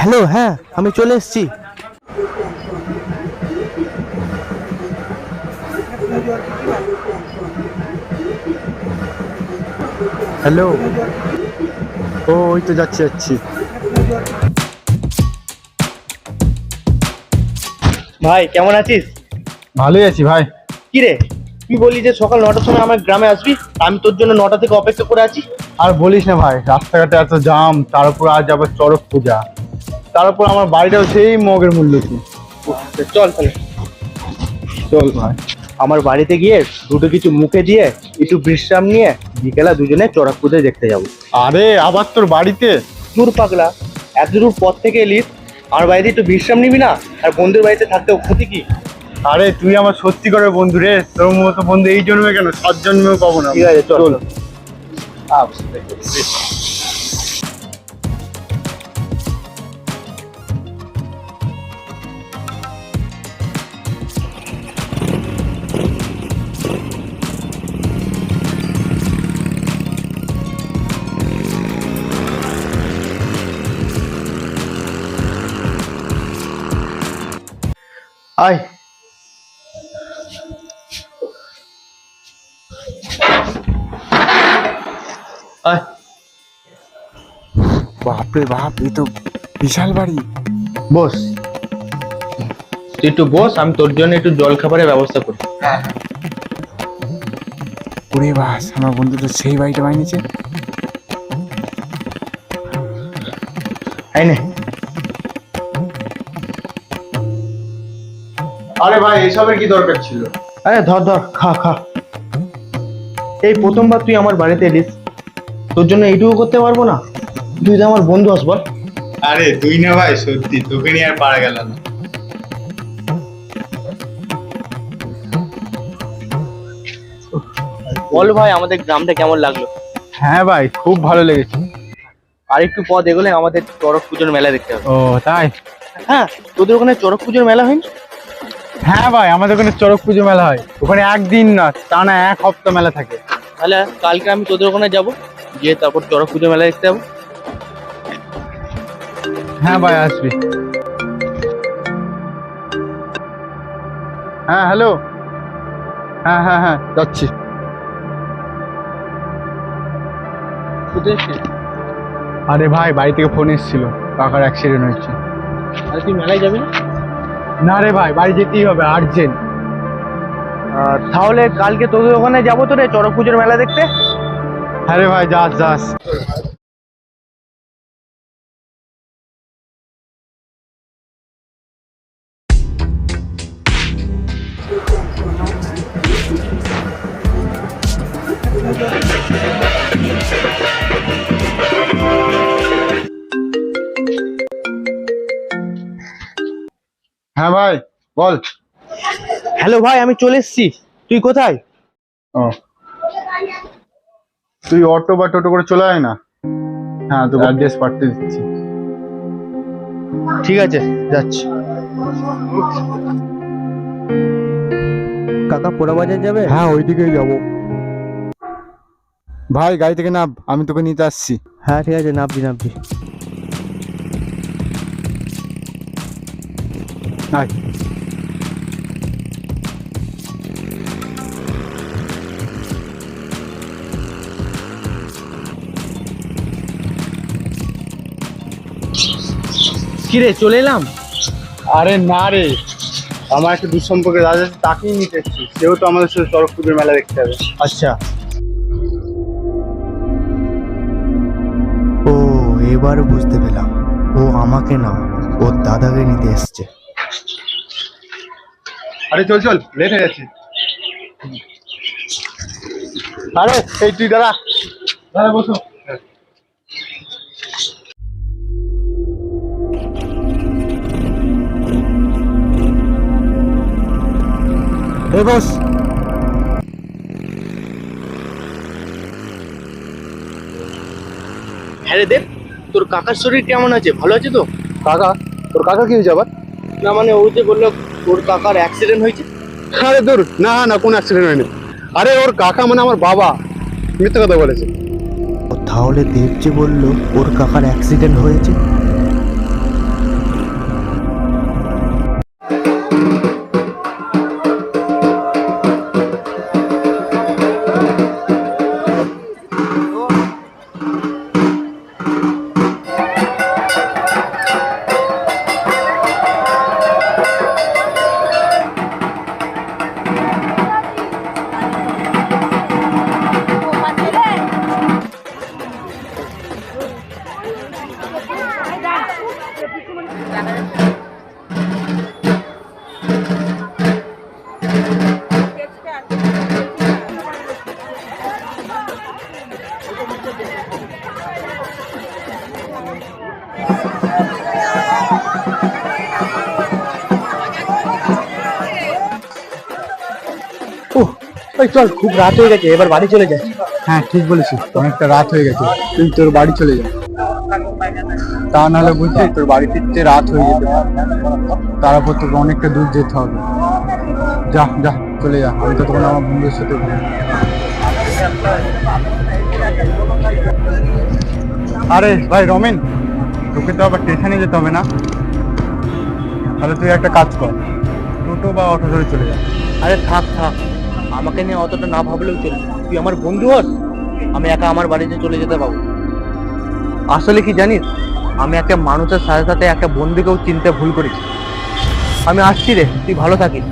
Hello, হ্যাঁ আমি চলে এসেছি। হ্যালো, ও ওই তো যাচ্ছি যাচ্ছি। ভাই কেমন আছিস? ভালোই আছি ভাই। কি রে, তুই বলি যে সকাল 9টার সময় আমার গ্রামে আসবি, আমি তোর জন্য 9টা থেকে অপেক্ষা করে আছি। আর বলিস না ভাই, রাস্তাঘাটে এত জাম, তার উপর আজ আবার চড়ক পূজা, তার উপর আমার বাড়িটাও সেই মগের মূল্য কি। চল তাহলে চল ভাই। আমার বাড়িতে গিয়ে দুটো কিছু মুখে দিয়ে একটু বিশ্রাম নিয়ে বিকেলা দুজনে চড়ক পুজো দেখতে যাবো। আরে আবার তোর বাড়িতে? দূর পাগলা, এত দূর পথ থেকে এলিস, আমার বাড়িতে একটু বিশ্রাম নিবি না? আর বন্ধুর বাড়িতে থাকতেও ক্ষতি কি? আরে তুই আমার সত্যিকারের বন্ধু রে, তোর মতো বন্ধু এই জন্মে কেন 7 জন্মেও পাবো না। ঠিক আছে চল। আয়। আয়। বাপরে বাপ, এই তো বিশাল বাড়ি। বস। তুই একটু বস, আমি তোর জন্য একটু জল খাবারের ব্যবস্থা করি। ওরে বাস, আমার বন্ধুটা সেই বাড়িটা বানিয়েছে। এই নে। আরে ভাই, এসবের কি দরকার ছিল? আরে ধর ধর, খা খা। এই প্রথমবার তুই আমার বাড়িতে এলিস, তোর জন্য এইটুকু করতে পারবো না? তুই তো আমার বন্ধু হস বল। আরে তুই না ভাই, সত্যি তোকে নিয়ে আর পারা গেল না। বল ভাই, আমাদের গ্রামটা কেমন লাগলো? হ্যাঁ ভাই, খুব ভালো লেগেছে। আর একটু পথ এগোলে আমাদের চড়ক পুজোর মেলা দেখতে হবে। ও তাই? হ্যাঁ, তোদের ওখানে চড়ক পুজোর মেলা হয়নি? হ্যাঁ ভাই, আমাদের ওখানে চড়ক পুজো মেলা হয়। ওখানে একদিন না, টানা 1 সপ্তাহ মেলা থাকে। তাহলে কালকে আমি তোদের ওখানে যাবো, গিয়ে তারপর চড়ক পুজো মেলা দেখতে যাবো। হ্যাঁ ভাই, আসবি। হ্যাঁ হ্যালো। হ্যাঁ হ্যাঁ হ্যাঁ, যাচ্ছি। কোথায় এসছিস? আরে ভাই, বাড়ি থেকে ফোন এসেছিল, কাকার অ্যাক্সিডেন্ট হয়েছে। আরে তুই মেলায় যাবি না? না রে ভাই, বাড়ি যেতেই হবে, আর্জেন্ট। তাহলে কালকে তোদের ওখানে যাবো তো রে, চড়ক পুজোর মেলা দেখতে। হ্যাঁ রে ভাই, যাস যাস। হ্যাঁ ভাই, বল। হ্যালো ভাই, আমি চলে এসেছি। তুই কোথায়? ও, তুই অটো বা টোটো করে চলে আয় না। হ্যাঁ, তোকে অ্যাড্রেস পাঠিয়ে দিচ্ছি। ঠিক আছে, যাচ্ছি। কাকা পোড়া বাজার যাবে? হ্যাঁ, ওইদিকেই যাবো। ভাই গাড়ি থেকে নাম, আমি তোকে নিতে আসছি। হ্যাঁ ঠিক আছে, নামছি নামছি। আয়। কি রে, চলে এলাম? আরে না রে, আমার একটা দুঃসম্পর্কের দাদা আছে, তাকেই নিতে এসেছি। সেও তো আমাদের সাথে চড়ক পুজোর মেলা দেখতে হবে। আচ্ছা। ও, এবার বুঝতে পেলাম, ও আমাকে না, ওর দাদাকে নিতে এসছে। আরে চল চল, লেট হয়ে যাচ্ছে। আরে এই তুই দাঁড়া, দাঁড়া, বসো। এ বস। হ্যাঁ রে দেব, তোর কাকার শরীর কেমন আছে? ভালো আছে তো? কাকা? তোর কাকা কি হয়েছে আবার? না মানে ও যে বললো তোর কাকার অ্যাক্সিডেন্ট হয়েছে। আরে দূর, না না, কোন অ্যাক্সিডেন্ট হয়নি। আরে ওর কাকা মানে আমার বাবা। মিথ্যে কথা বলেছে। ও তাহলে দেব যে বলল ওর কাকার অ্যাক্সিডেন্ট হয়েছে। চল, খুব রাত হয়ে গেছে, এবার বাড়ি চলে যাই। হ্যাঁ ঠিক বলেছিস, অনেকটা রাত হয়ে গেছে, তুই তোর বাড়ি চলে যা। তা নাহলে বুঝলি তোর বাড়ি ফিরতে রাত হয়ে যেতে পারে, তারপর তোকে অনেকটা দূর যেতে হবে। যা যা চলে যা, আমি তো তখন আমার বন্ধুদের সাথে ঘুরি। আরে ভাই রমেন, তোকে তো আবার স্টেশনে যেতে হবে না? তাহলে তুই একটা কাজ কর, টোটো বা অটো ধরে চলে যা। আরে থাক থাক, আমাকে নিয়ে অতটা না ভাবলেও চলবে। তুই আমার বন্ধু হস, আমি একা আমার বাড়িতে চলে যেতে পারবো। আসলে কি জানিস, আমি একটা মানুষের সাথে সাথে একটা বন্ধুকেও চিনতে ভুল করেছি। আমি আসছি রে, তুই ভালো থাকিস।